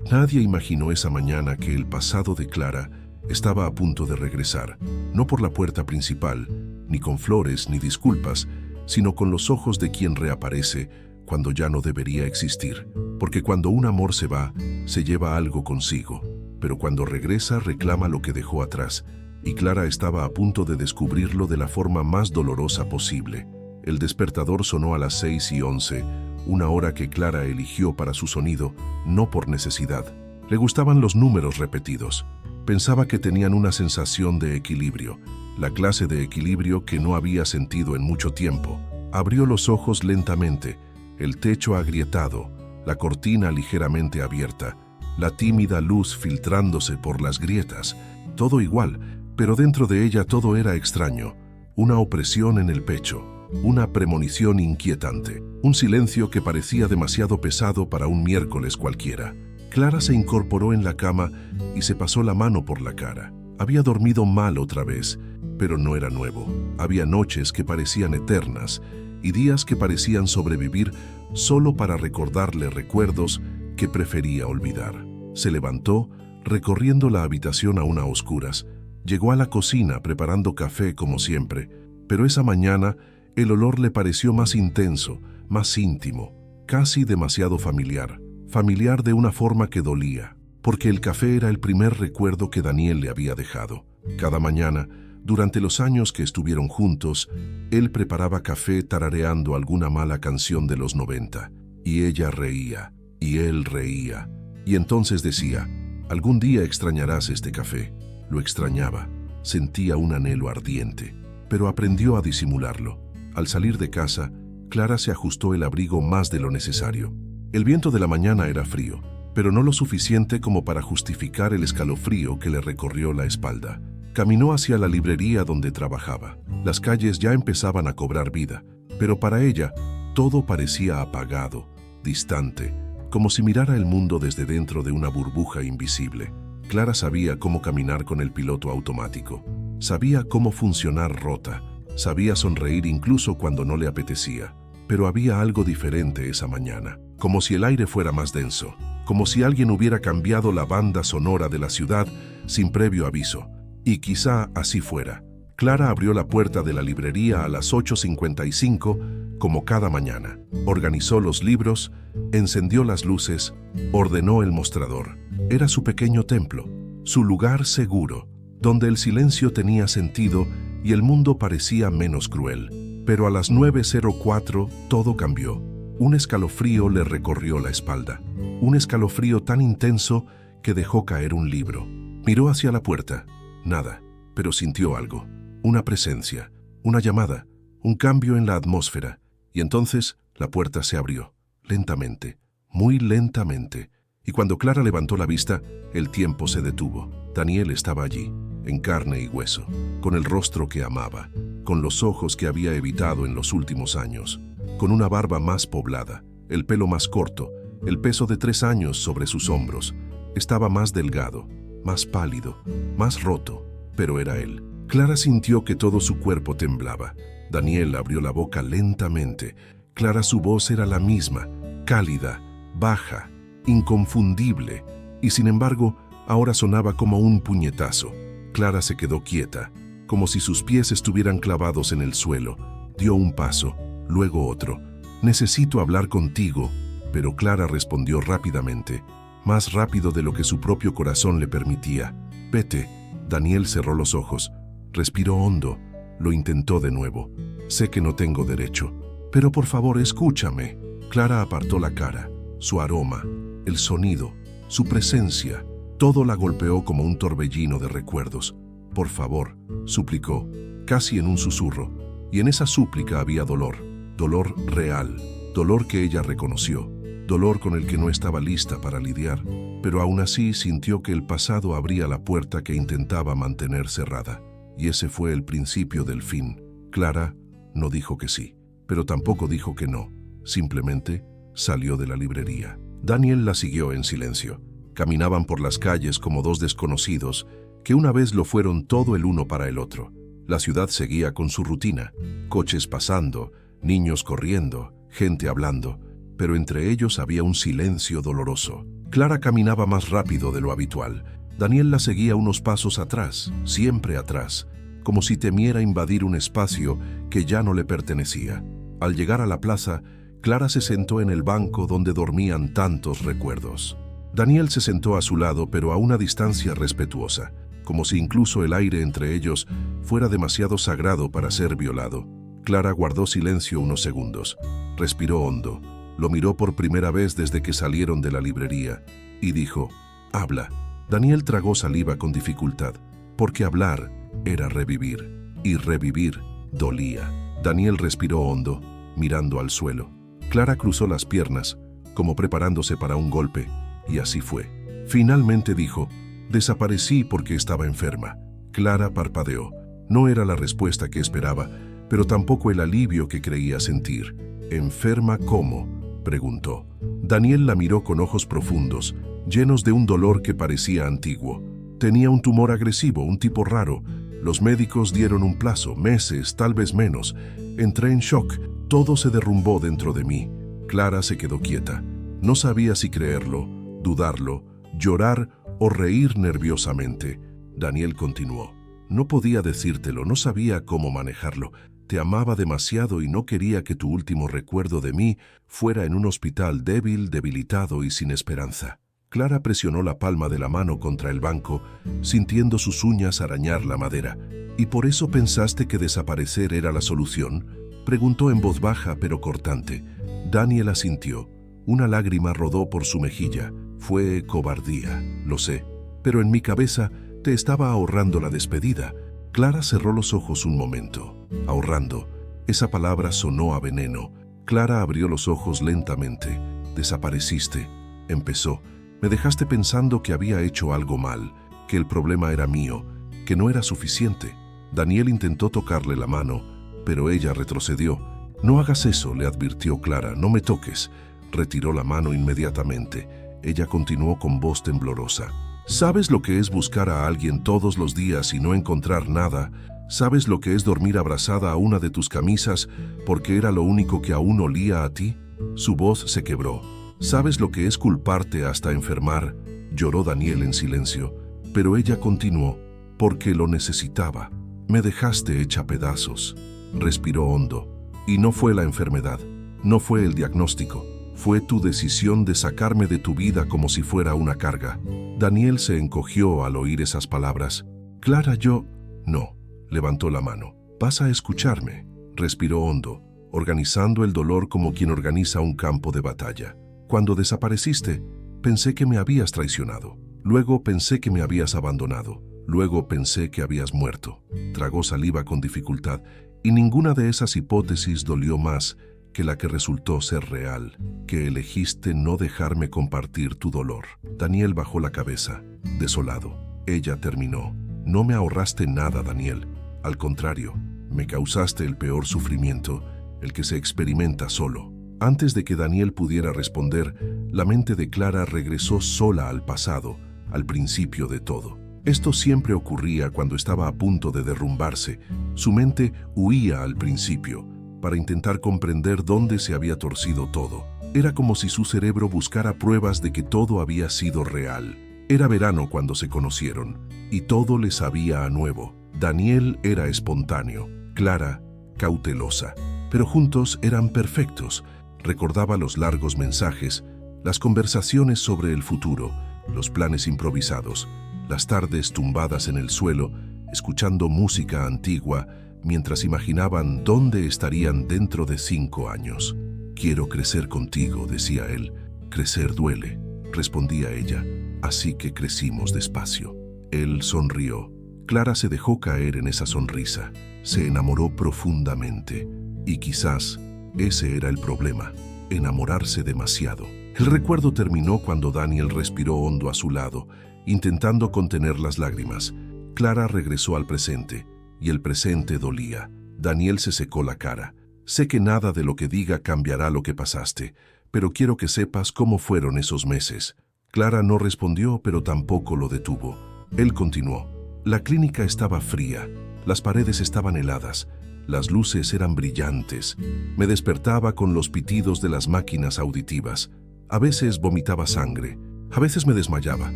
Nadie imaginó esa mañana que el pasado de Clara estaba a punto de regresar, no por la puerta principal, ni con flores ni disculpas, sino con los ojos de quien reaparece cuando ya no debería existir. Porque cuando un amor se va, se lleva algo consigo, pero cuando regresa reclama lo que dejó atrás, y Clara estaba a punto de descubrirlo de la forma más dolorosa posible. El despertador sonó a las 6:11, una hora que Clara eligió para su sonido, no por necesidad. Le gustaban los números repetidos. Pensaba que tenían una sensación de equilibrio, la clase de equilibrio que no había sentido en mucho tiempo. Abrió los ojos lentamente, el techo agrietado, la cortina ligeramente abierta, la tímida luz filtrándose por las grietas, todo igual, pero dentro de ella todo era extraño, una opresión en el pecho, una premonición inquietante, un silencio que parecía demasiado pesado para un miércoles cualquiera. Clara se incorporó en la cama y se pasó la mano por la cara. Había dormido mal otra vez, pero no era nuevo. Había noches que parecían eternas y días que parecían sobrevivir solo para recordarle recuerdos que prefería olvidar. Se levantó, recorriendo la habitación aún a oscuras. Llegó a la cocina preparando café como siempre, pero esa mañana el olor le pareció más intenso, más íntimo, casi demasiado familiar. Familiar de una forma que dolía, porque el café era el primer recuerdo que Daniel le había dejado. Cada mañana, durante los años que estuvieron juntos, él preparaba café tarareando alguna mala canción de los 90, y ella reía, y él reía, y entonces decía, «Algún día extrañarás este café». Lo extrañaba, sentía un anhelo ardiente, pero aprendió a disimularlo. Al salir de casa, Clara se ajustó el abrigo más de lo necesario. El viento de la mañana era frío, pero no lo suficiente como para justificar el escalofrío que le recorrió la espalda. Caminó hacia la librería donde trabajaba. Las calles ya empezaban a cobrar vida, pero para ella todo parecía apagado, distante, como si mirara el mundo desde dentro de una burbuja invisible. Clara sabía cómo caminar con el piloto automático, sabía cómo funcionar rota, sabía sonreír incluso cuando no le apetecía. Pero había algo diferente esa mañana, como si el aire fuera más denso, como si alguien hubiera cambiado la banda sonora de la ciudad sin previo aviso. Y quizá así fuera. Clara abrió la puerta de la librería a las 8:55, como cada mañana. Organizó los libros, encendió las luces, ordenó el mostrador. Era su pequeño templo, su lugar seguro, donde el silencio tenía sentido y el mundo parecía menos cruel. Pero a las 9:04 todo cambió. Un escalofrío le recorrió la espalda. Un escalofrío tan intenso que dejó caer un libro. Miró hacia la puerta. Nada, pero sintió algo. Una presencia, una llamada, un cambio en la atmósfera. Y entonces la puerta se abrió, lentamente, muy lentamente. Y cuando Clara levantó la vista, el tiempo se detuvo. Daniel estaba allí, en carne y hueso, con el rostro que amaba, con los ojos que había evitado en los últimos años, con una barba más poblada, el pelo más corto, el peso de 3 años sobre sus hombros. Estaba más delgado, más pálido, más roto, pero era él. Clara sintió que todo su cuerpo temblaba. Daniel abrió la boca lentamente. Clara, su voz era la misma, cálida, baja, inconfundible, y sin embargo, ahora sonaba como un puñetazo. Clara se quedó quieta, como si sus pies estuvieran clavados en el suelo. Dio un paso, luego otro. «Necesito hablar contigo», pero Clara respondió rápidamente, más rápido de lo que su propio corazón le permitía. «Vete». Daniel cerró los ojos, respiró hondo, lo intentó de nuevo. «Sé que no tengo derecho, pero por favor escúchame». Clara apartó la cara, su aroma, el sonido, su presencia, todo la golpeó como un torbellino de recuerdos. «Por favor», suplicó, casi en un susurro, y en esa súplica había dolor, dolor real, dolor que ella reconoció, dolor con el que no estaba lista para lidiar, pero aún así sintió que el pasado abría la puerta que intentaba mantener cerrada, y ese fue el principio del fin. Clara no dijo que sí, pero tampoco dijo que no, simplemente salió de la librería. Daniel la siguió en silencio. Caminaban por las calles como dos desconocidos que una vez lo fueron todo el uno para el otro. La ciudad seguía con su rutina, coches pasando, niños corriendo, gente hablando, pero entre ellos había un silencio doloroso. Clara caminaba más rápido de lo habitual. Daniel la seguía unos pasos atrás, siempre atrás, como si temiera invadir un espacio que ya no le pertenecía. Al llegar a la plaza, Clara se sentó en el banco donde dormían tantos recuerdos. Daniel se sentó a su lado, pero a una distancia respetuosa, como si incluso el aire entre ellos fuera demasiado sagrado para ser violado. Clara guardó silencio unos segundos, respiró hondo, lo miró por primera vez desde que salieron de la librería y dijo: «Habla». Daniel tragó saliva con dificultad, porque hablar era revivir, y revivir dolía. Daniel respiró hondo, mirando al suelo. Clara cruzó las piernas, como preparándose para un golpe, y así fue. Finalmente dijo: «Desaparecí porque estaba enferma». Clara parpadeó. No era la respuesta que esperaba, pero tampoco el alivio que creía sentir. «¿Enferma cómo?», preguntó. Daniel la miró con ojos profundos, llenos de un dolor que parecía antiguo. Tenía un tumor agresivo, un tipo raro. Los médicos dieron un plazo, meses, tal vez menos. Entré en shock. Todo se derrumbó dentro de mí. Clara se quedó quieta. No sabía si creerlo, dudarlo, llorar o reír nerviosamente. Daniel continuó: «No podía decírtelo, no sabía cómo manejarlo. Te amaba demasiado y no quería que tu último recuerdo de mí fuera en un hospital débil, debilitado y sin esperanza». Clara presionó la palma de la mano contra el banco, sintiendo sus uñas arañar la madera. «¿Y por eso pensaste que desaparecer era la solución?», preguntó en voz baja pero cortante. Daniel asintió. Una lágrima rodó por su mejilla. «Fue cobardía, lo sé, pero en mi cabeza te estaba ahorrando la despedida». Clara cerró los ojos un momento. Ahorrando. Esa palabra sonó a veneno. Clara abrió los ojos lentamente. «Desapareciste», empezó. «Me dejaste pensando que había hecho algo mal, que el problema era mío, que no era suficiente». Daniel intentó tocarle la mano, pero ella retrocedió. «No hagas eso», le advirtió Clara, «no me toques». Retiró la mano inmediatamente. Ella continuó con voz temblorosa: «¿Sabes lo que es buscar a alguien todos los días y no encontrar nada? ¿Sabes lo que es dormir abrazada a una de tus camisas porque era lo único que aún olía a ti?» Su voz se quebró. «¿Sabes lo que es culparte hasta enfermar?», lloró Daniel en silencio. Pero ella continuó: «Porque lo necesitaba. Me dejaste hecha pedazos». Respiró hondo. «Y no fue la enfermedad, no fue el diagnóstico. Fue tu decisión de sacarme de tu vida como si fuera una carga». Daniel se encogió al oír esas palabras. «Clara, yo...». «No», levantó la mano. «Vas a escucharme». Respiró hondo, organizando el dolor como quien organiza un campo de batalla. «Cuando desapareciste, pensé que me habías traicionado. Luego pensé que me habías abandonado. Luego pensé que habías muerto». Tragó saliva con dificultad, y ninguna de esas hipótesis dolió más que la que resultó ser real, que elegiste no dejarme compartir tu dolor. Daniel bajó la cabeza, desolado. Ella terminó: «No me ahorraste nada, Daniel. Al contrario, me causaste el peor sufrimiento, el que se experimenta solo». Antes de que Daniel pudiera responder, la mente de Clara regresó sola al pasado, al principio de todo. Esto siempre ocurría cuando estaba a punto de derrumbarse. Su mente huía al principio, para intentar comprender dónde se había torcido todo. Era como si su cerebro buscara pruebas de que todo había sido real. Era verano cuando se conocieron, y todo le sabía a nuevo. Daniel era espontáneo, Clara cautelosa, pero juntos eran perfectos. Recordaba los largos mensajes, las conversaciones sobre el futuro, los planes improvisados, las tardes tumbadas en el suelo, escuchando música antigua, mientras imaginaban dónde estarían dentro de 5 años. «Quiero crecer contigo», decía él. «Crecer duele», respondía ella. «Así que crecimos despacio». Él sonrió. Clara se dejó caer en esa sonrisa. Se enamoró profundamente. Y quizás ese era el problema, enamorarse demasiado. El recuerdo terminó cuando Daniel respiró hondo a su lado, intentando contener las lágrimas. Clara regresó al presente, y el presente dolía. Daniel se secó la cara. «Sé que nada de lo que diga cambiará lo que pasaste, pero quiero que sepas cómo fueron esos meses». Clara no respondió, pero tampoco lo detuvo. Él continuó: «La clínica estaba fría, las paredes estaban heladas, las luces eran brillantes. Me despertaba con los pitidos de las máquinas auditivas. A veces vomitaba sangre, A veces me desmayaba,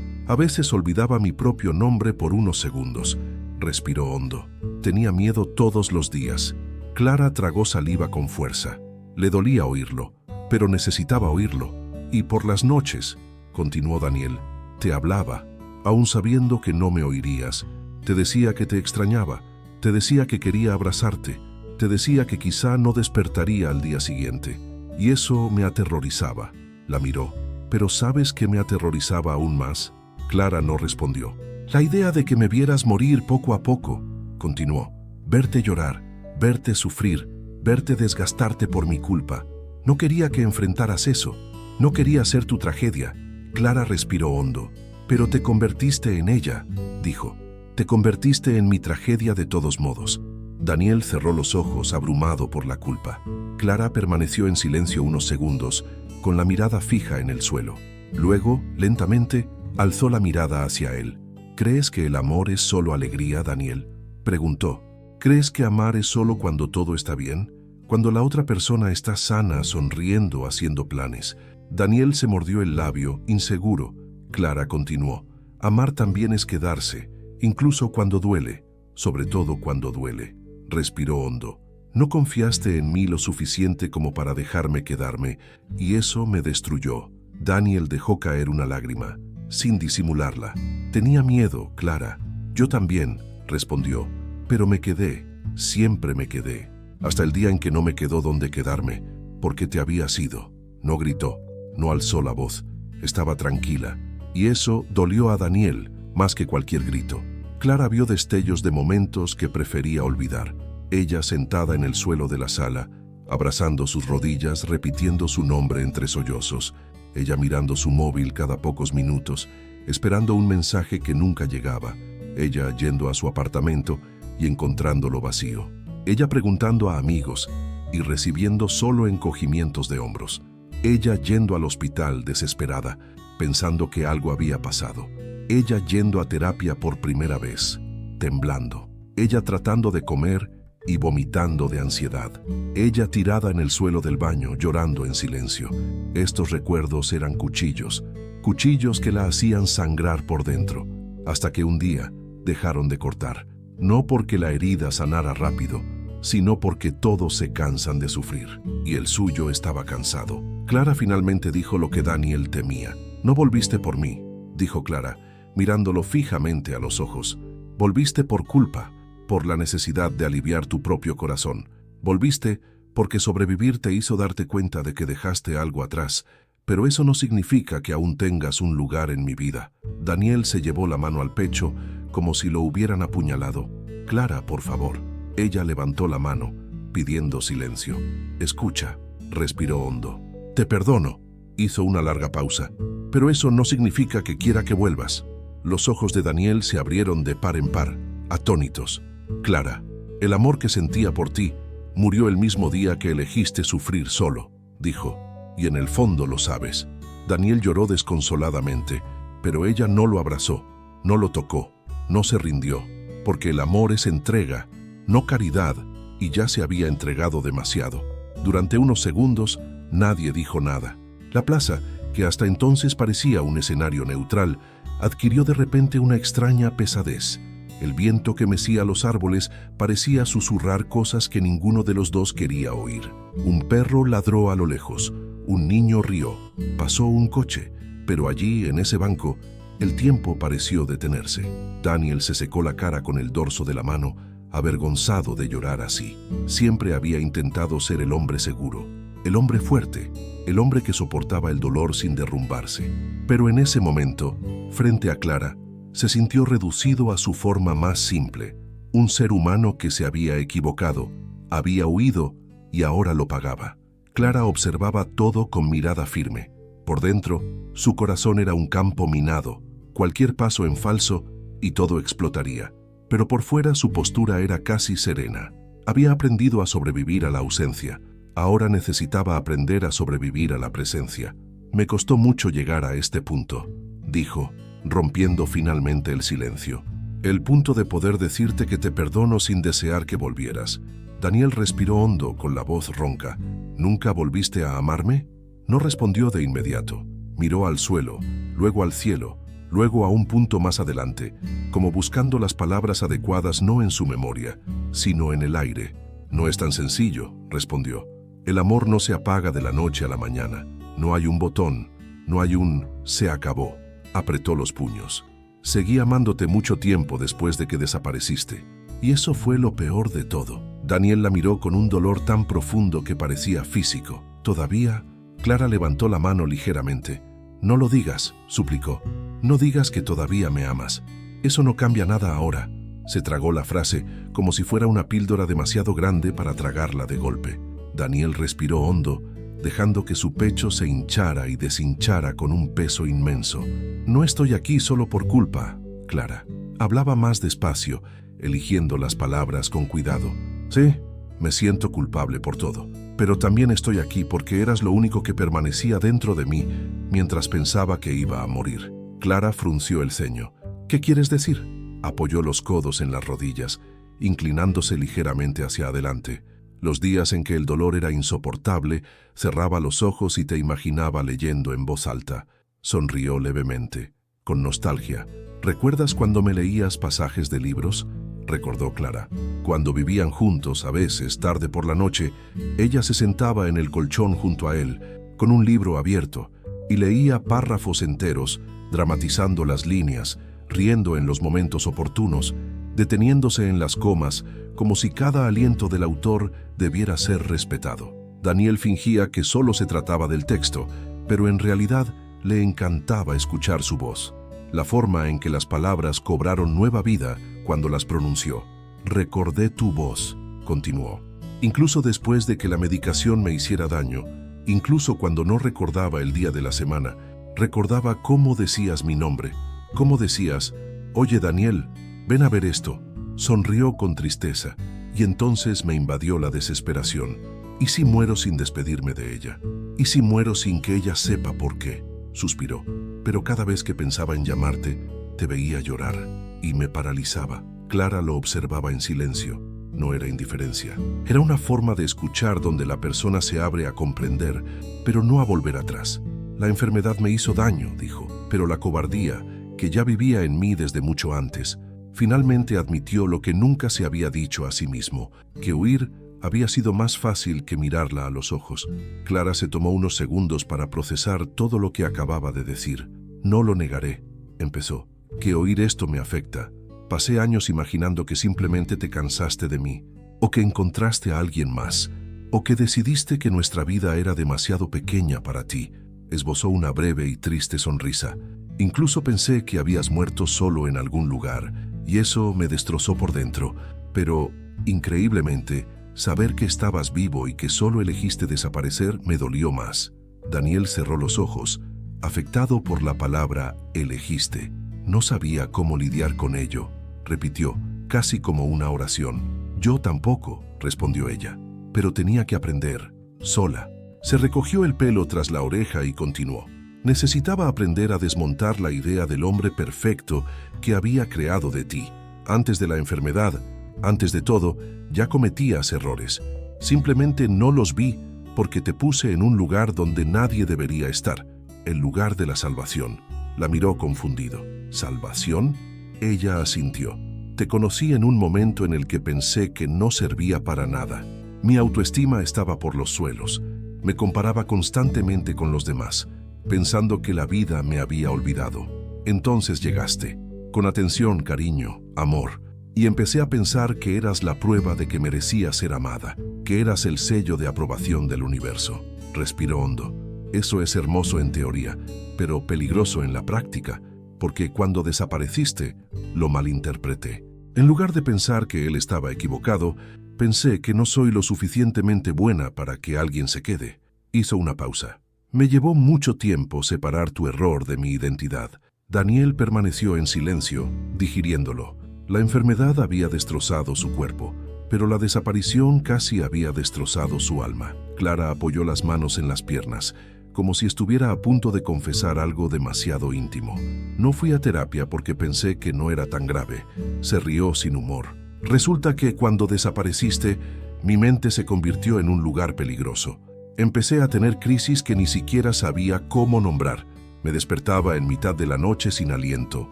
a veces olvidaba mi propio nombre por unos segundos. Respiró hondo. Tenía miedo todos los días. Clara tragó saliva con fuerza. Le dolía oírlo, pero necesitaba oírlo. Y por las noches, continuó Daniel, te hablaba, aún sabiendo que no me oirías. Te decía que te extrañaba, te decía que quería abrazarte, te decía que quizá no despertaría al día siguiente. Y eso me aterrorizaba. La miró. ¿Pero sabes qué me aterrorizaba aún más? Clara no respondió. La idea de que me vieras morir poco a poco, continuó. Verte llorar, verte sufrir, verte desgastarte por mi culpa. No quería que enfrentaras eso. No quería ser tu tragedia. Clara respiró hondo. Pero te convertiste en ella, dijo. Te convertiste en mi tragedia de todos modos. Daniel cerró los ojos, abrumado por la culpa. Clara permaneció en silencio unos segundos, con la mirada fija en el suelo. Luego, lentamente, alzó la mirada hacia él. ¿Crees que el amor es solo alegría, Daniel?, preguntó. ¿Crees que amar es solo cuando todo está bien? Cuando la otra persona está sana, sonriendo, haciendo planes. Daniel se mordió el labio, inseguro. Clara continuó. Amar también es quedarse, incluso cuando duele, sobre todo cuando duele. Respiró hondo. No confiaste en mí lo suficiente como para dejarme quedarme, y eso me destruyó. Daniel dejó caer una lágrima, sin disimularla. Tenía miedo, Clara. Yo también, respondió. Pero me quedé, siempre me quedé. Hasta el día en que no me quedó donde quedarme, porque te habías ido. No gritó, no alzó la voz. Estaba tranquila, y eso dolió a Daniel más que cualquier grito. Clara vio destellos de momentos que prefería olvidar. Ella sentada en el suelo de la sala, abrazando sus rodillas, repitiendo su nombre entre sollozos. Ella mirando su móvil cada pocos minutos, esperando un mensaje que nunca llegaba. Ella yendo a su apartamento y encontrándolo vacío. Ella preguntando a amigos y recibiendo solo encogimientos de hombros. Ella yendo al hospital desesperada, pensando que algo había pasado. Ella yendo a terapia por primera vez, temblando. Ella tratando de comer y vomitando de ansiedad. Ella tirada en el suelo del baño, llorando en silencio. Estos recuerdos eran cuchillos, cuchillos que la hacían sangrar por dentro, hasta que un día dejaron de cortar. No porque la herida sanara rápido, sino porque todos se cansan de sufrir, y el suyo estaba cansado. Clara finalmente dijo lo que Daniel temía. No volviste por mí, dijo Clara, mirándolo fijamente a los ojos. Volviste por culpa, por la necesidad de aliviar tu propio corazón. Volviste porque sobrevivir te hizo darte cuenta de que dejaste algo atrás, pero eso no significa que aún tengas un lugar en mi vida. Daniel se llevó la mano al pecho como si lo hubieran apuñalado. Clara, por favor. Ella levantó la mano, pidiendo silencio. Escucha, respiró hondo. Te perdono. Hizo una larga pausa. Pero eso no significa que quiera que vuelvas. Los ojos de Daniel se abrieron de par en par, atónitos. Clara, el amor que sentía por ti murió el mismo día que elegiste sufrir solo, dijo, y en el fondo lo sabes. Daniel lloró desconsoladamente, pero ella no lo abrazó, no lo tocó, no se rindió, porque el amor es entrega, no caridad, y ya se había entregado demasiado. Durante unos segundos, nadie dijo nada. La plaza, que hasta entonces parecía un escenario neutral, adquirió de repente una extraña pesadez. El viento que mecía los árboles parecía susurrar cosas que ninguno de los dos quería oír. Un perro ladró a lo lejos, un niño rió, pasó un coche, pero allí, en ese banco, el tiempo pareció detenerse. Daniel se secó la cara con el dorso de la mano, avergonzado de llorar así. Siempre había intentado ser el hombre seguro, el hombre fuerte, el hombre que soportaba el dolor sin derrumbarse. Pero en ese momento, frente a Clara, se sintió reducido a su forma más simple, un ser humano que se había equivocado, había huido y ahora lo pagaba. Clara observaba todo con mirada firme. Por dentro, su corazón era un campo minado, cualquier paso en falso y todo explotaría. Pero por fuera su postura era casi serena. Había aprendido a sobrevivir a la ausencia, ahora necesitaba aprender a sobrevivir a la presencia. Me costó mucho llegar a este punto, dijo, rompiendo finalmente el silencio. El punto de poder decirte que te perdono sin desear que volvieras. Daniel respiró hondo con la voz ronca. ¿Nunca volviste a amarme? No respondió de inmediato. Miró al suelo, luego al cielo, luego a un punto más adelante, como buscando las palabras adecuadas no en su memoria, sino en el aire. «No es tan sencillo», respondió. «El amor no se apaga de la noche a la mañana. No hay un botón, no hay un «se acabó». Apretó los puños. «Seguí amándote mucho tiempo después de que desapareciste. Y eso fue lo peor de todo». Daniel la miró con un dolor tan profundo que parecía físico. «¿Todavía?» Clara levantó la mano ligeramente. «No lo digas», suplicó. «No digas que todavía me amas. Eso no cambia nada ahora». Se tragó la frase como si fuera una píldora demasiado grande para tragarla de golpe. Daniel respiró hondo, dejando que su pecho se hinchara y deshinchara con un peso inmenso. «No estoy aquí solo por culpa, Clara». Hablaba más despacio, eligiendo las palabras con cuidado. «Sí, me siento culpable por todo, pero también estoy aquí porque eras lo único que permanecía dentro de mí mientras pensaba que iba a morir». Clara frunció el ceño. «¿Qué quieres decir?». Apoyó los codos en las rodillas, inclinándose ligeramente hacia adelante. Los días en que el dolor era insoportable, cerraba los ojos y te imaginaba leyendo en voz alta. Sonrió levemente, con nostalgia. «¿Recuerdas cuando me leías pasajes de libros?», recordó Clara. Cuando vivían juntos, a veces, tarde por la noche, ella se sentaba en el colchón junto a él, con un libro abierto, y leía párrafos enteros, dramatizando las líneas, riendo en los momentos oportunos, deteniéndose en las comas, como si cada aliento del autor debiera ser respetado. Daniel fingía que solo se trataba del texto, pero en realidad le encantaba escuchar su voz, la forma en que las palabras cobraron nueva vida cuando las pronunció. «Recordé tu voz», continuó. «Incluso después de que la medicación me hiciera daño, incluso cuando no recordaba el día de la semana, recordaba cómo decías mi nombre, cómo decías, «Oye, Daniel, ven a ver esto». Sonrió con tristeza, y entonces me invadió la desesperación. «¿Y si muero sin despedirme de ella? ¿Y si muero sin que ella sepa por qué?», suspiró. «Pero cada vez que pensaba en llamarte, te veía llorar, y me paralizaba». Clara lo observaba en silencio. No era indiferencia. Era una forma de escuchar donde la persona se abre a comprender, pero no a volver atrás. «La enfermedad me hizo daño», dijo, «pero la cobardía, que ya vivía en mí desde mucho antes». Finalmente admitió lo que nunca se había dicho a sí mismo, que huir había sido más fácil que mirarla a los ojos. Clara se tomó unos segundos para procesar todo lo que acababa de decir. «No lo negaré», empezó, «que oír esto me afecta. Pasé años imaginando que simplemente te cansaste de mí, o que encontraste a alguien más, o que decidiste que nuestra vida era demasiado pequeña para ti». Esbozó una breve y triste sonrisa. «Incluso pensé que habías muerto solo en algún lugar, y eso me destrozó por dentro. Pero, increíblemente, saber que estabas vivo y que solo elegiste desaparecer me dolió más». Daniel cerró los ojos, afectado por la palabra «elegiste». No sabía cómo lidiar con ello. Repitió, casi como una oración. «Yo tampoco», respondió ella, «pero tenía que aprender, sola». Se recogió el pelo tras la oreja y continuó. «Necesitaba aprender a desmontar la idea del hombre perfecto que había creado de ti. Antes de la enfermedad, antes de todo, ya cometías errores. Simplemente no los vi porque te puse en un lugar donde nadie debería estar, el lugar de la salvación». La miró confundido. «¿Salvación?». Ella asintió. «Te conocí en un momento en el que pensé que no servía para nada. Mi autoestima estaba por los suelos. Me comparaba constantemente con los demás, pensando que la vida me había olvidado. Entonces llegaste, con atención, cariño, amor, y empecé a pensar que eras la prueba de que merecía ser amada, que eras el sello de aprobación del universo». Respiró hondo. «Eso es hermoso en teoría, pero peligroso en la práctica, porque cuando desapareciste, lo malinterpreté. En lugar de pensar que él estaba equivocado, pensé que no soy lo suficientemente buena para que alguien se quede». Hizo una pausa. «Me llevó mucho tiempo separar tu error de mi identidad». Daniel permaneció en silencio, digiriéndolo. La enfermedad había destrozado su cuerpo, pero la desaparición casi había destrozado su alma. Clara apoyó las manos en las piernas, como si estuviera a punto de confesar algo demasiado íntimo. «No fui a terapia porque pensé que no era tan grave». Se rió sin humor. «Resulta que cuando desapareciste, mi mente se convirtió en un lugar peligroso. Empecé a tener crisis que ni siquiera sabía cómo nombrar. Me despertaba en mitad de la noche sin aliento,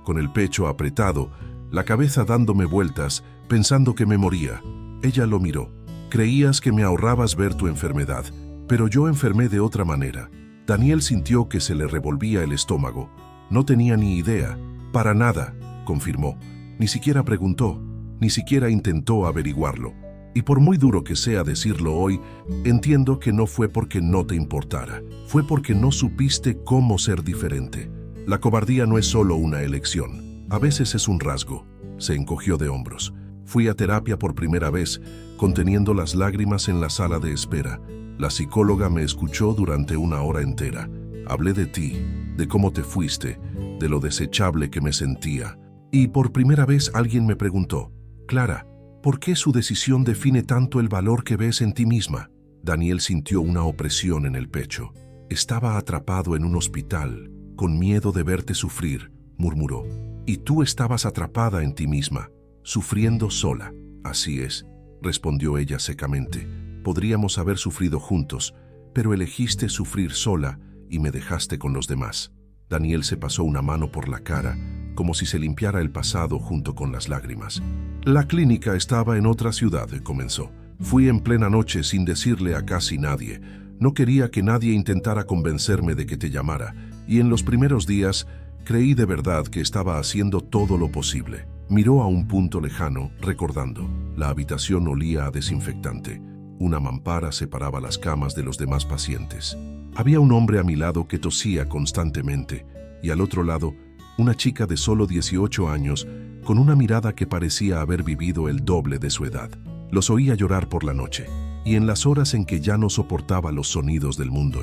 con el pecho apretado, la cabeza dándome vueltas, pensando que me moría. Ella lo miró. Creías que me ahorrabas ver tu enfermedad, pero yo enfermé de otra manera. Daniel sintió que se le revolvía el estómago. No tenía ni idea. Para nada, confirmó. Ni siquiera preguntó, ni siquiera intentó averiguarlo. Y por muy duro que sea decirlo hoy, entiendo que no fue porque no te importara. Fue porque no supiste cómo ser diferente. La cobardía no es solo una elección. A veces es un rasgo. Se encogió de hombros. Fui a terapia por primera vez, conteniendo las lágrimas en la sala de espera. La psicóloga me escuchó durante 1 hora entera. Hablé de ti, de cómo te fuiste, de lo desechable que me sentía. Y por primera vez alguien me preguntó, Clara, ¿por qué su decisión define tanto el valor que ves en ti misma? Daniel sintió una opresión en el pecho. Estaba atrapado en un hospital, con miedo de verte sufrir, murmuró. Y tú estabas atrapada en ti misma, sufriendo sola. Así es, respondió ella secamente. Podríamos haber sufrido juntos, pero elegiste sufrir sola y me dejaste con los demás. Daniel se pasó una mano por la cara, como si se limpiara el pasado junto con las lágrimas. La clínica estaba en otra ciudad, comenzó. Fui en plena noche sin decirle a casi nadie. No quería que nadie intentara convencerme de que te llamara, y en los primeros días creí de verdad que estaba haciendo todo lo posible. Miró a un punto lejano, recordando. La habitación olía a desinfectante. Una mampara separaba las camas de los demás pacientes. Había un hombre a mi lado que tosía constantemente, y al otro lado, una chica de solo 18 años, con una mirada que parecía haber vivido el doble de su edad. Los oía llorar por la noche, y en las horas en que ya no soportaba los sonidos del mundo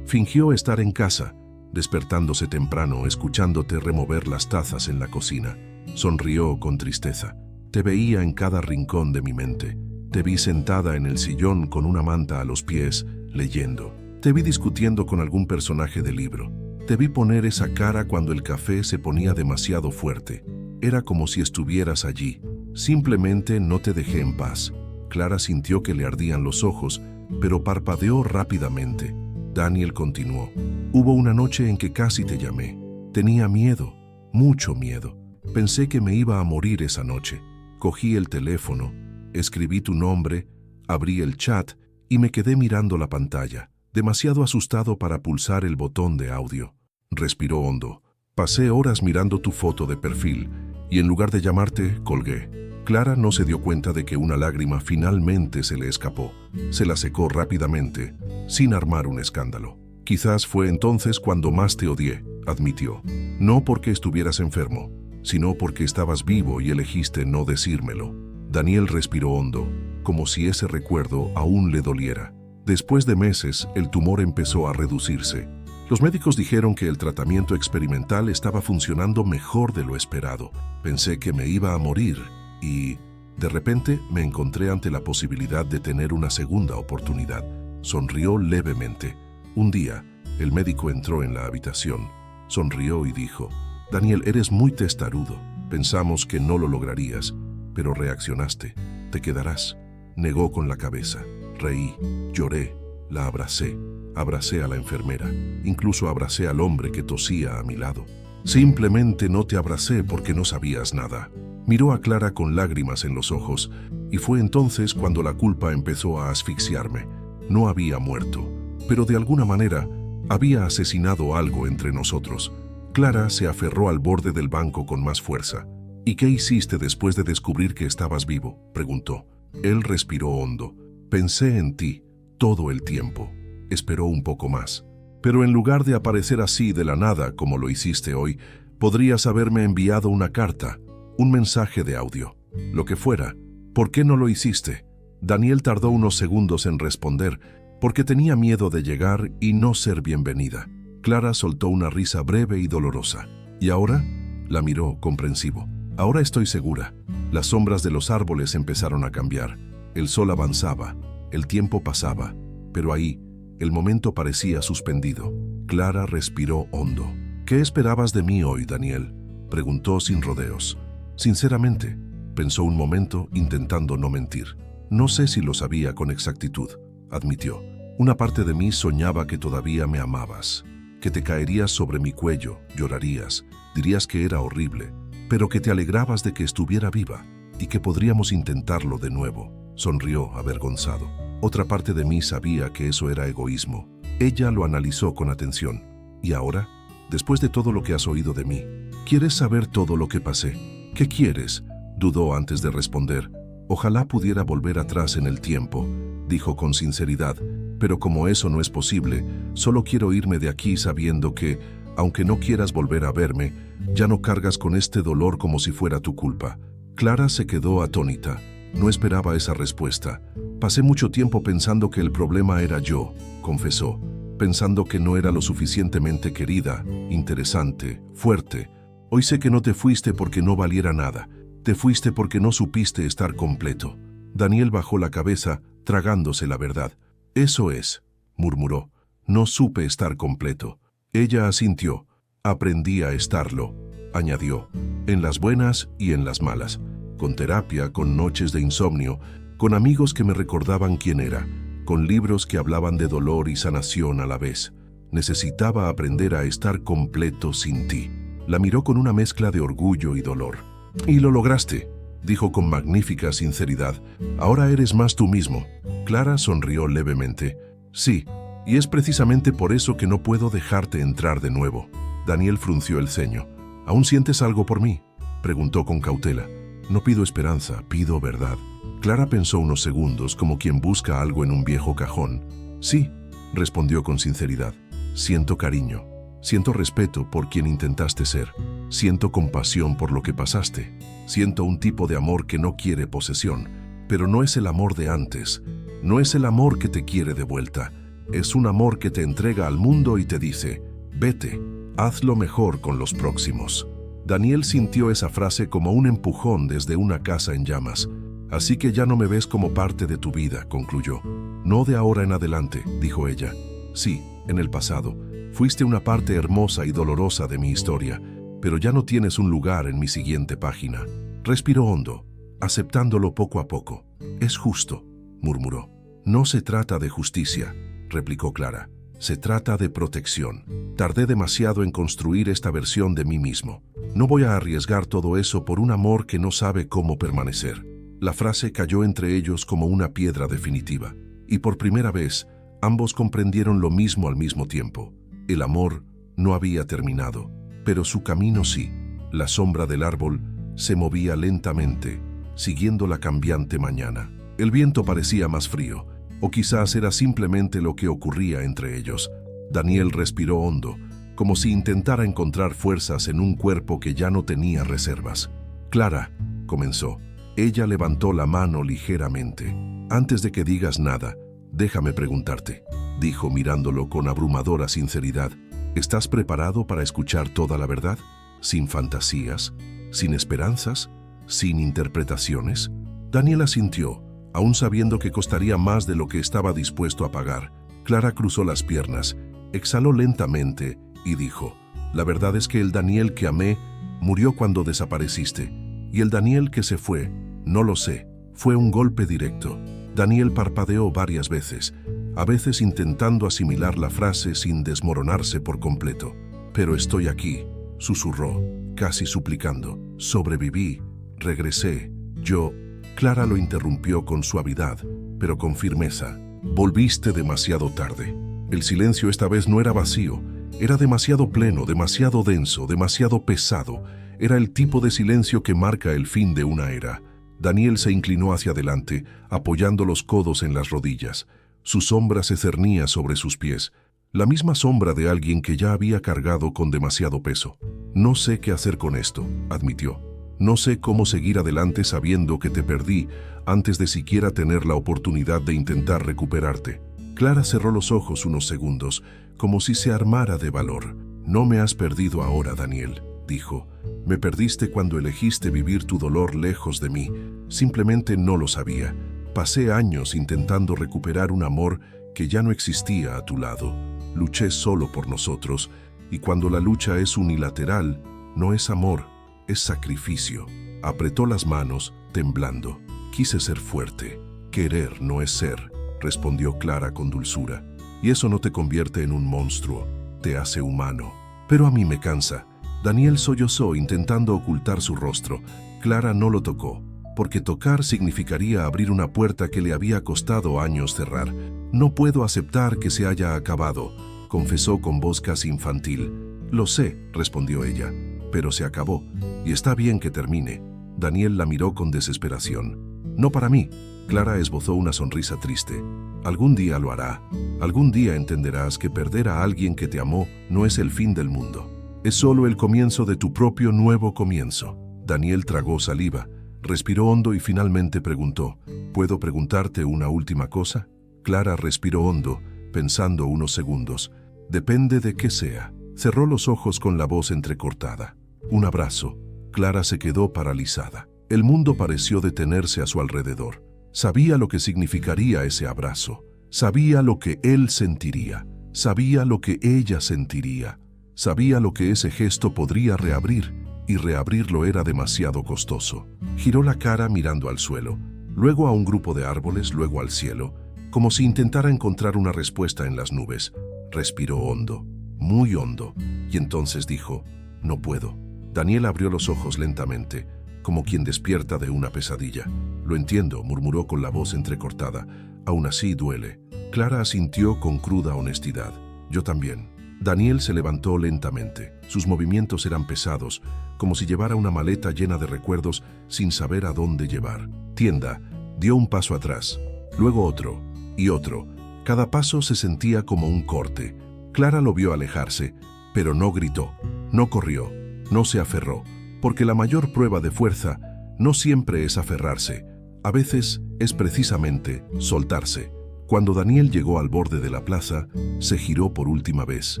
fingió estar en casa, despertándose temprano, escuchándote remover las tazas en la cocina. Sonrió con tristeza. Te veía en cada rincón de mi mente. Te vi sentada en el sillón con una manta a los pies, leyendo. Te vi discutiendo con algún personaje del libro. Te vi poner esa cara cuando el café se ponía demasiado fuerte. Era como si estuvieras allí. Simplemente no te dejé en paz. Clara sintió que le ardían los ojos, pero parpadeó rápidamente. Daniel continuó. Hubo una noche en que casi te llamé. Tenía miedo, mucho miedo. Pensé que me iba a morir esa noche. Cogí el teléfono, escribí tu nombre, abrí el chat y me quedé mirando la pantalla, demasiado asustado para pulsar el botón de audio. Respiró hondo. Pasé horas mirando tu foto de perfil y en lugar de llamarte, colgué. Clara no se dio cuenta de que una lágrima finalmente se le escapó. Se la secó rápidamente, sin armar un escándalo. Quizás fue entonces cuando más te odié, admitió. No porque estuvieras enfermo, sino porque estabas vivo y elegiste no decírmelo. Daniel respiró hondo, como si ese recuerdo aún le doliera. Después de meses, el tumor empezó a reducirse. Los médicos dijeron que el tratamiento experimental estaba funcionando mejor de lo esperado. Pensé que me iba a morir y, de repente, me encontré ante la posibilidad de tener una segunda oportunidad. Sonrió levemente. Un día, el médico entró en la habitación, sonrió y dijo: Daniel, eres muy testarudo. Pensamos que no lo lograrías, pero reaccionaste. Te quedarás. Negó con la cabeza. Reí, lloré, la abracé. Abracé a la enfermera. Incluso abracé al hombre que tosía a mi lado. Simplemente no te abracé porque no sabías nada. Miró a Clara con lágrimas en los ojos, y fue entonces cuando la culpa empezó a asfixiarme. No había muerto, pero de alguna manera había asesinado algo entre nosotros. Clara se aferró al borde del banco con más fuerza. ¿Y qué hiciste después de descubrir que estabas vivo?, preguntó. Él respiró hondo. Pensé en ti todo el tiempo. Esperó un poco más. Pero en lugar de aparecer así de la nada como lo hiciste hoy, podrías haberme enviado una carta, un mensaje de audio, lo que fuera. ¿Por qué no lo hiciste? Daniel tardó unos segundos en responder, porque tenía miedo de llegar y no ser bienvenida. Clara soltó una risa breve y dolorosa. ¿Y ahora? La miró comprensivo. Ahora estoy segura. Las sombras de los árboles empezaron a cambiar. El sol avanzaba, el tiempo pasaba, pero ahí, el momento parecía suspendido. Clara respiró hondo. ¿Qué esperabas de mí hoy, Daniel?, preguntó sin rodeos. Sinceramente, pensó un momento intentando no mentir. No sé si lo sabía con exactitud, admitió. Una parte de mí soñaba que todavía me amabas, que te caerías sobre mi cuello, llorarías, dirías que era horrible, pero que te alegrabas de que estuviera viva y que podríamos intentarlo de nuevo. Sonrió avergonzado. Otra parte de mí sabía que eso era egoísmo. Ella lo analizó con atención. ¿Y ahora? Después de todo lo que has oído de mí, ¿quieres saber todo lo que pasé? ¿Qué quieres? Dudó antes de responder. Ojalá pudiera volver atrás en el tiempo, dijo con sinceridad, pero como eso no es posible, solo quiero irme de aquí sabiendo que, aunque no quieras volver a verme, ya no cargas con este dolor como si fuera tu culpa. Clara se quedó atónita. No esperaba esa respuesta. Pasé mucho tiempo pensando que el problema era yo, confesó, pensando que no era lo suficientemente querida, interesante, fuerte. Hoy sé que no te fuiste porque no valiera nada. Te fuiste porque no supiste estar completo. Daniel bajó la cabeza, tragándose la verdad. Eso es, murmuró. No supe estar completo. Ella asintió. Aprendí a estarlo, añadió, en las buenas y en las malas, con terapia, con noches de insomnio, con amigos que me recordaban quién era, con libros que hablaban de dolor y sanación a la vez. Necesitaba aprender a estar completo sin ti. La miró con una mezcla de orgullo y dolor. Y lo lograste, dijo con magnífica sinceridad. Ahora eres más tú mismo. Clara sonrió levemente. Sí, y es precisamente por eso que no puedo dejarte entrar de nuevo. Daniel frunció el ceño. ¿Aún sientes algo por mí?, preguntó con cautela. No pido esperanza, pido verdad. Clara pensó unos segundos como quien busca algo en un viejo cajón. Sí, respondió con sinceridad. Siento cariño. Siento respeto por quien intentaste ser. Siento compasión por lo que pasaste. Siento un tipo de amor que no quiere posesión. Pero no es el amor de antes. No es el amor que te quiere de vuelta. Es un amor que te entrega al mundo y te dice, vete, hazlo mejor con los próximos. Daniel sintió esa frase como un empujón desde una casa en llamas. Así que ya no me ves como parte de tu vida, concluyó. No de ahora en adelante, dijo ella. Sí, en el pasado. Fuiste una parte hermosa y dolorosa de mi historia, pero ya no tienes un lugar en mi siguiente página. Respiró hondo, aceptándolo poco a poco. Es justo, murmuró. No se trata de justicia, replicó Clara. Se trata de protección. Tardé demasiado en construir esta versión de mí mismo. No voy a arriesgar todo eso por un amor que no sabe cómo permanecer. La frase cayó entre ellos como una piedra definitiva. Y por primera vez, ambos comprendieron lo mismo al mismo tiempo. El amor no había terminado, pero su camino sí. La sombra del árbol se movía lentamente, siguiendo la cambiante mañana. El viento parecía más frío, o quizás era simplemente lo que ocurría entre ellos. Daniel respiró hondo, como si intentara encontrar fuerzas en un cuerpo que ya no tenía reservas. Clara, comenzó. Ella levantó la mano ligeramente. Antes de que digas nada, déjame preguntarte, dijo mirándolo con abrumadora sinceridad. ¿Estás preparado para escuchar toda la verdad? ¿Sin fantasías? ¿Sin esperanzas? ¿Sin interpretaciones? Daniel asintió, aún sabiendo que costaría más de lo que estaba dispuesto a pagar. Clara cruzó las piernas, exhaló lentamente y dijo, la verdad es que el Daniel que amé murió cuando desapareciste, y el Daniel que se fue, no lo sé, fue un golpe directo. Daniel parpadeó varias veces, a veces intentando asimilar la frase sin desmoronarse por completo. Pero estoy aquí, susurró, casi suplicando. Sobreviví, regresé, yo... Clara lo interrumpió con suavidad, pero con firmeza. Volviste demasiado tarde. El silencio esta vez no era vacío, era demasiado pleno, demasiado denso, demasiado pesado. Era el tipo de silencio que marca el fin de una era. Daniel se inclinó hacia adelante, apoyando los codos en las rodillas. Su sombra se cernía sobre sus pies, la misma sombra de alguien que ya había cargado con demasiado peso. No sé qué hacer con esto, admitió. No sé cómo seguir adelante sabiendo que te perdí antes de siquiera tener la oportunidad de intentar recuperarte. Clara cerró los ojos unos segundos, como si se armara de valor. No me has perdido ahora, Daniel, dijo. Me perdiste cuando elegiste vivir tu dolor lejos de mí. Simplemente no lo sabía. Pasé años intentando recuperar un amor que ya no existía a tu lado. Luché solo por nosotros, y cuando la lucha es unilateral, no es amor. Es sacrificio. Apretó las manos, temblando. Quise ser fuerte. Querer no es ser, respondió Clara con dulzura. Y eso no te convierte en un monstruo. te hace humano. Pero a mí me cansa. Daniel sollozó intentando ocultar su rostro. Clara no lo tocó, porque tocar significaría abrir una puerta que le había costado años cerrar. No puedo aceptar que se haya acabado, confesó con voz casi infantil. Lo sé, respondió ella, pero se acabó, y está bien que termine. Daniel la miró con desesperación. No para mí. Clara esbozó una sonrisa triste. Algún día lo hará. Algún día entenderás que perder a alguien que te amó no es el fin del mundo. Es solo el comienzo de tu propio nuevo comienzo. Daniel tragó saliva, respiró hondo y finalmente preguntó, ¿puedo preguntarte una última cosa? Clara respiró hondo, pensando unos segundos. Depende de qué sea. Cerró los ojos con la voz entrecortada. Un abrazo. Clara se quedó paralizada. El mundo pareció detenerse a su alrededor. Sabía lo que significaría ese abrazo. Sabía lo que él sentiría. Sabía lo que ella sentiría. Sabía lo que ese gesto podría reabrir, y reabrirlo era demasiado costoso. Giró la cara mirando al suelo, luego a un grupo de árboles, luego al cielo, como si intentara encontrar una respuesta en las nubes. Respiró hondo, muy hondo, y entonces dijo, no puedo. Daniel abrió los ojos lentamente, como quien despierta de una pesadilla. Lo entiendo, murmuró con la voz entrecortada. Aún así duele. Clara asintió con cruda honestidad. Yo también. Daniel se levantó lentamente. Sus movimientos eran pesados, como si llevara una maleta llena de recuerdos sin saber a dónde llevar. Tienda, dio un paso atrás, luego otro y otro. Cada paso se sentía como un corte. Clara lo vio alejarse, pero no gritó, no corrió, no se aferró, porque la mayor prueba de fuerza no siempre es aferrarse. A veces es precisamente soltarse. Cuando Daniel llegó al borde de la plaza, se giró por última vez.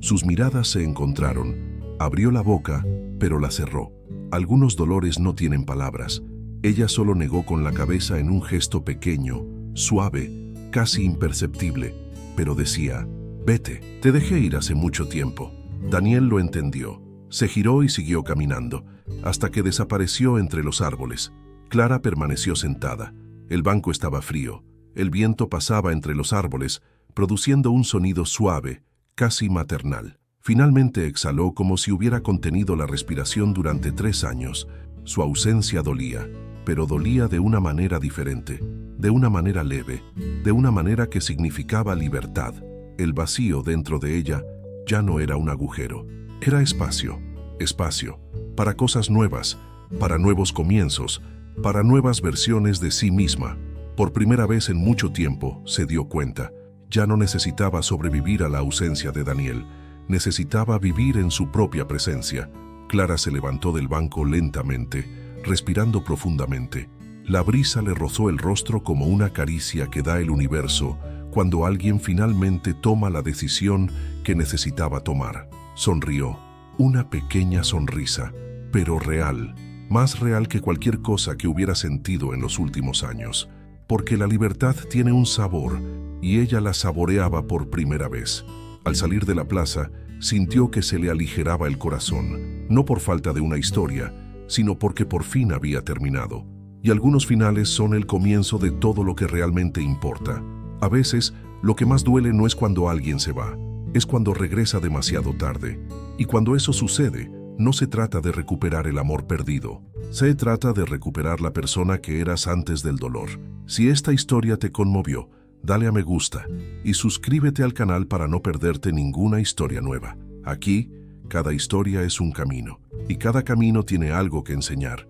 Sus miradas se encontraron. Abrió la boca, pero la cerró. Algunos dolores no tienen palabras. Ella solo negó con la cabeza en un gesto pequeño, suave, casi imperceptible, pero decía, vete, te dejé ir hace mucho tiempo. Daniel lo entendió. Se giró y siguió caminando, hasta que desapareció entre los árboles. Clara permaneció sentada. El banco estaba frío. El viento pasaba entre los árboles, produciendo un sonido suave, casi maternal. Finalmente exhaló como si hubiera contenido la respiración durante 3 años. Su ausencia dolía, pero dolía de una manera diferente, de una manera leve, de una manera que significaba libertad. El vacío dentro de ella ya no era un agujero, era espacio, espacio, para cosas nuevas, para nuevos comienzos, para nuevas versiones de sí misma. Por primera vez en mucho tiempo se dio cuenta, ya no necesitaba sobrevivir a la ausencia de Daniel, necesitaba vivir en su propia presencia. Clara se levantó del banco lentamente, respirando profundamente. La brisa le rozó el rostro como una caricia que da el universo cuando alguien finalmente toma la decisión que necesitaba tomar. Sonrió, una pequeña sonrisa, pero real, más real que cualquier cosa que hubiera sentido en los últimos años. Porque la libertad tiene un sabor, y ella la saboreaba por primera vez. Al salir de la plaza, sintió que se le aligeraba el corazón, no por falta de una historia, sino porque por fin había terminado. Y algunos finales son el comienzo de todo lo que realmente importa. A veces, lo que más duele no es cuando alguien se va, es cuando regresa demasiado tarde. Y cuando eso sucede, no se trata de recuperar el amor perdido, se trata de recuperar la persona que eras antes del dolor. Si esta historia te conmovió, dale a me gusta y suscríbete al canal para no perderte ninguna historia nueva. Aquí, cada historia es un camino, y cada camino tiene algo que enseñar.